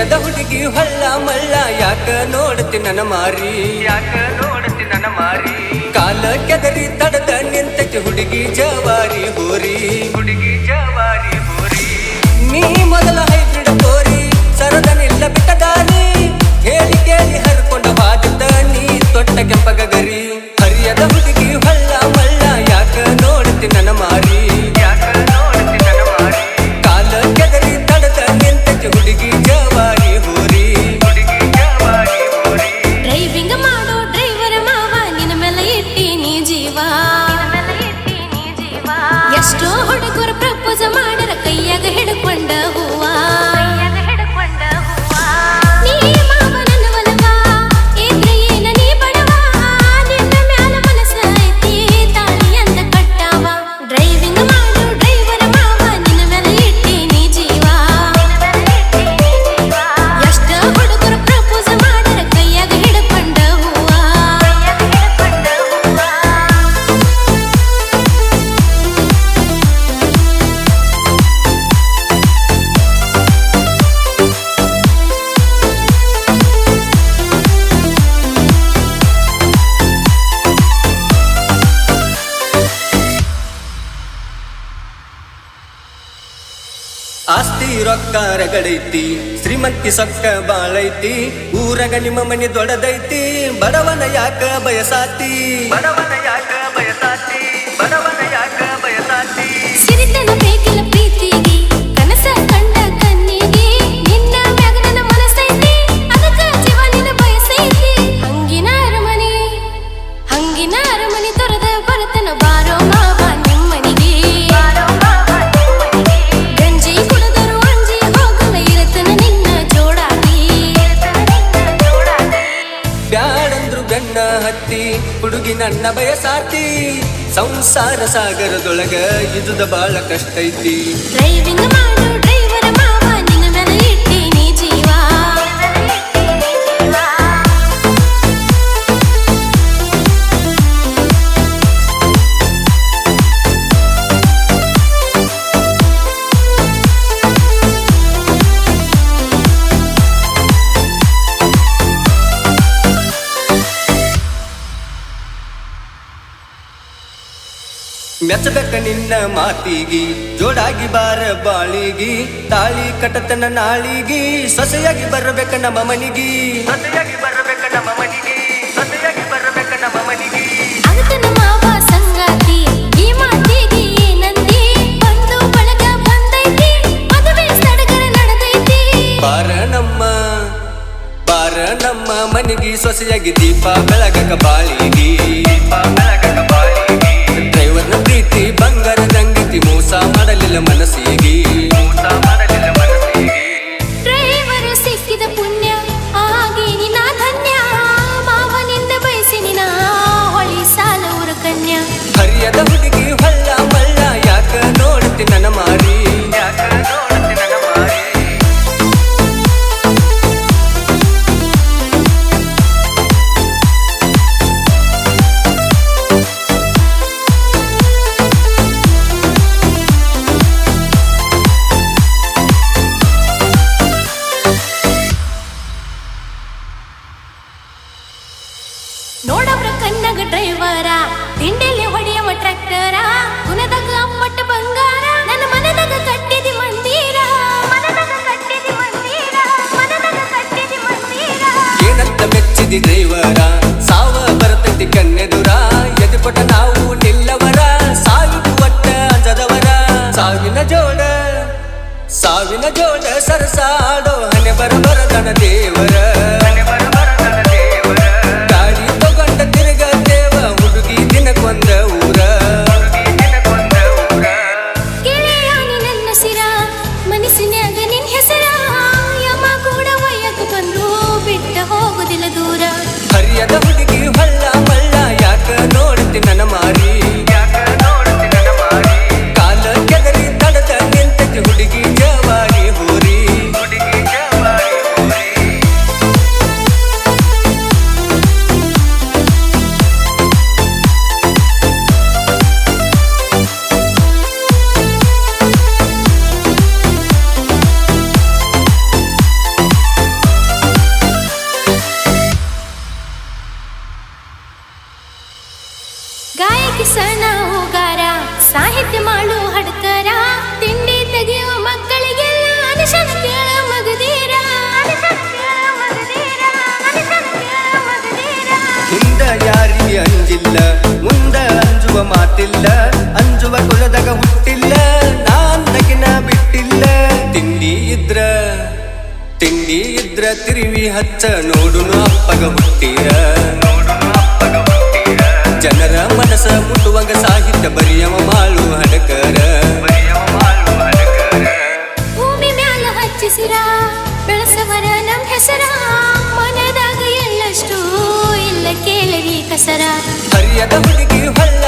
ಹರಿಯದ ಹುಡುಗಿ ಹೊಳ್ಳ ಮಳ್ಳ ಯಾಕ ನೋಡ್ತಿ ನನ್ನ ಮಾರಿ ಕಾಲ ಕೆದರಿ ತಡದ ನಿಂತಕ್ಕೆ ಹುಡುಗಿ ಜವಾರಿ ಹೋರಿ ನೀ ಮೊದಲ ಹೈಬ್ರಿಡ್ ಕೋರಿ ಸರದನಿಲ್ಲ ಬಿಟ್ಟ ದಾರಿ ಹೇಳಿ ಕೇಳಿ ಹರ್ಕೊಂಡ ಬಾಜುತ್ತ ನೀ ತೊಟ್ಟ ಕೆಂಪಗರಿ ಹರಿಯದ ಹುಡುಗಿ ಹೊಳ್ಳ ಮಳ್ಳ ಯಾಕ ನೋಡ್ತಿ ನನ್ನ ಮಾರಿ ಕಾಲ ಕೆದರಿ ತಡದ ನಿಂತಕ್ಕೆ ಹುಡುಗಿ ಜವಾರಿ ಹೋರಿ ಡ್ರೈವಿಂಗ್ ಮಾಡೋ ಡ್ರೈವರ್ ಮಾವ ನಿನ್ನ ಮೇಲೆ ಇಟ್ಟೀನಿ ಜೀವ ಎಷ್ಟೋ ಹುಡುಗರು ಪ್ರಪೋಸ್ ಮಾಡರ ಕೈಯಾಗ ಹಿಡ್ಕೊಂಡ ಹೂವ ನೀ ಮಾವ ನನ್ನ ಒಲವ ಇದ್ರೆ ಏನ ನೀ ಬಡವ ನಿನ್ನ ಮ್ಯಾಲ ಮನಸ್ಸ ಐತಿ ತಾಳಿ ಅಂತ ಕಟ್ಟಾವ ಡ್ರೈವಿಂಗ್ ಮಾಡೋ ಡ್ರೈವರ್ ಮಾವ ನಿನ್ನ ಮೇಲೆ ಇಟ್ಟೀನಿ ಜೀವ ಎಷ್ಟೋ ಹುಡುಗರು ಪ್ರಪೋಸ್ ಮಾಡರ ಕೈಯಾಗ ಹಿಡ್ಕೊಂಡ ಹೂವ ಆಸ್ತಿ ರೊಕ್ಕ ರಗಡೈತಿ ಶ್ರೀಮಂತಿ ಸೊಕ್ಕ ಬಾಳೈತಿ ಊರಗ ನಿಮ್ಮ ಮನೆ ದೊಡ್ಡದೈತಿ ಬಡವನ ಯಾಕ ಬಯಸಾತಿ ಸಿರಿತನ ಬೇಕಿಲ್ಲ ಪ್ರೀತಿಗೆ ಕನಸ ಕಂಡ ಕಣ್ಣಿಗೆ ನಿನ್ನ ಮ್ಯಾಗ ನನ್ನ ಮನಸ್ಸೈತಿ ಅದಕ್ಕ ಜೀವ ನಿನ್ನ ಬಯಸೈತಿ ಹಂಗಿನ ಅರಮನೆ ತೊರೆದ ಬರತನ ಬಾರೋ ಮಾವ ನಿಮ್ಮನಿಗೆ ಗಂಜಿ ಕುಡಿದರು ಅಂಜಿ ಹೋಗಲ ಇರತನ ನಿನ್ನ ಜೋಡಾಗಿ ಬ್ಯಾಡಂದ್ರು ಬೆನ್ನ ಹತ್ತಿ ಹುಡುಗಿ ನನ್ನ ಬಯಸಾತಿ ಸಂಸಾರ ಸಾಗರದೊಳಗ ಇದುದ ಬಾಳ ಕಷ್ಟ ಐತಿ ಡ್ರೈವಿಂಗ್ ಮಾಡು ಡ್ರೈವರ್ ಮಾವ ನಿನ್ನ ಮೇಲೆ ಇಟ್ಟೀನಿ ಜೀವ ಮೆಚ್ಚಬೇಕ ನಿನ್ನ ಮಾತಿಗಿ ಜೋಡಾಗಿ ಬಾರ ಬಾಳಿಗಿ ತಾಳಿ ಕಟತನ ನಾಳಿಗಿ ಸೊಸೆಯಾಗಿ ಬರಬೇಕ ನಮ್ಮ ಮನಿಗಿ ಆಗತನ ಮಾವ ಸಂಗಾತಿ ಈ ಮಾತಿಗೆ ಏನಂದಿ ಬಂದು ಬಳಗ ಬಂದೈತಿ ಮದುವೆ ಸಡಗರ ನಡೆದೈತಿ ಬಾರ ನಮ್ಮ ಮನಿಗಿ ಸೊಸೆಯಾಗಿ ದೀಪ ಬೆಳಗಕ ಬಾಳಿಗಿ ಡ್ರೈವರ್ನ ಪ್ರೀತಿ ಬಂಗಾರ ದಂಗತಿ ಮೋಸ ಮಾಡಲಿಲ್ಲ ಮನಸ್ಸಿಗೆ ಡ್ರೈವರ್ ಸಿಕ್ಕಿದ ಪುಣ್ಯ ಆಗಿ ನಿನ್ನ ಧನ್ಯ ಮಾವನಿಂದ ಬಯಸಿ ನಿನ್ನ ಹೊಳಿ ಸಾಲ ಊರ ಕನ್ಯ ಹರಿಯದ ಹುಡುಗಿ ಹೊಳ್ಳ ಮಳ್ಳ ಯಾಕ ನೋಡ್ತಿ ನನ್ನ ಮಾರಿ ನೋಡವ್ರ ಕಣ್ಣಗ ಡ್ರೈವರ ತಿಂಡೆಲಿ ಹೊಡೆಯವ ಟ್ರ್ಯಾಕ್ಟರ ಕುನದಾಗ ಅಮ್ಮಟ್ಟ ಬಂಗಾರ ನನ್ನ ಮನದಾಗ ಕಟ್ಟಿದಿ ಮಂದಿರ ಏನಂತ ಮೆಚ್ಚಿದಿ ಡ್ರೈವರ ಸಾವ ಬರ್ತೈತಿ ಕನ್ನೆದುರ ಎದುಪಟ ನಾವು ನಿಲ್ಲವರ ಸಾವಿಗೆ ಒಟ್ಟ ಅಂಜದವರ ಸಾವಿನ ಜೋಡ ಸರಸಾಡೋ ಹನೆ ಬರಬರದನ ದೇವರ ಗಾಡಿ ತಗೊಂಡ ತಿರುಗ ದೇವ ಹುಡುಗಿ ದಿನಕ್ಕೊಂದ ಊರ ಗೆಳೆಯಾನಿ ನನ್ನ ಸಿರ ಮನಸ್ಸಿನ್ಯಾಗ ನಿನ್ ಹೆಸರ ಯಮ ಕೂಡ ಒಯ್ಯಕ ಬಂದ್ರು ಬಿಟ್ಟ ಹೋಗುದಿಲ್ಲ ದೂರ ಹರಿಯದ ಹುಡುಗಿ ಹೊಳ್ಳ ಮಳ್ಳ ಯಾಕ ನೋಡ್ತಿ ನನ್ನ ಮಾರಿ ಕಾಲ ಕೆದರಿ ತಡದ ನಿಂತಕ್ಕೆ ಹುಡುಗಿ ಜವಾರಿ ಹೋರಿ ಮಾತಿಲ್ಲ ಅಂಜುವ ಕುಲದಾಗ ಹುಟ್ಟಿಲ್ಲ ನಾನ್ನಕಿನ ಬಿಟ್ಟಿಲ್ಲ ತಿಂಡಿ ಇದ್ರ ತಿರುವಿ ಹಚ್ಚ ನೋಡುನು ಅಪ್ಪಗ ಹುಟ್ಟಿರ ಜನರ ಮನಸ ಮುಟ್ಟುವಂಗ ಸಾಹಿತ್ಯ ಬರಿಯವ ಮಾಳು ಹಡಕರ ಭೂಮಿ ಮ್ಯಾಲ ಹಚ್ಚಿಸಿರ ಬೆಳಸವರ ನಮ್ ಹೆಸರ ಮನದಾಗ ಎಲ್ಲಷ್ಟು ಇಲ್ಲ ಕೇಳರಿ ಕಸರ ಹರಿಯದ ಹುಡುಗಿ ಹೊಳ್ಳ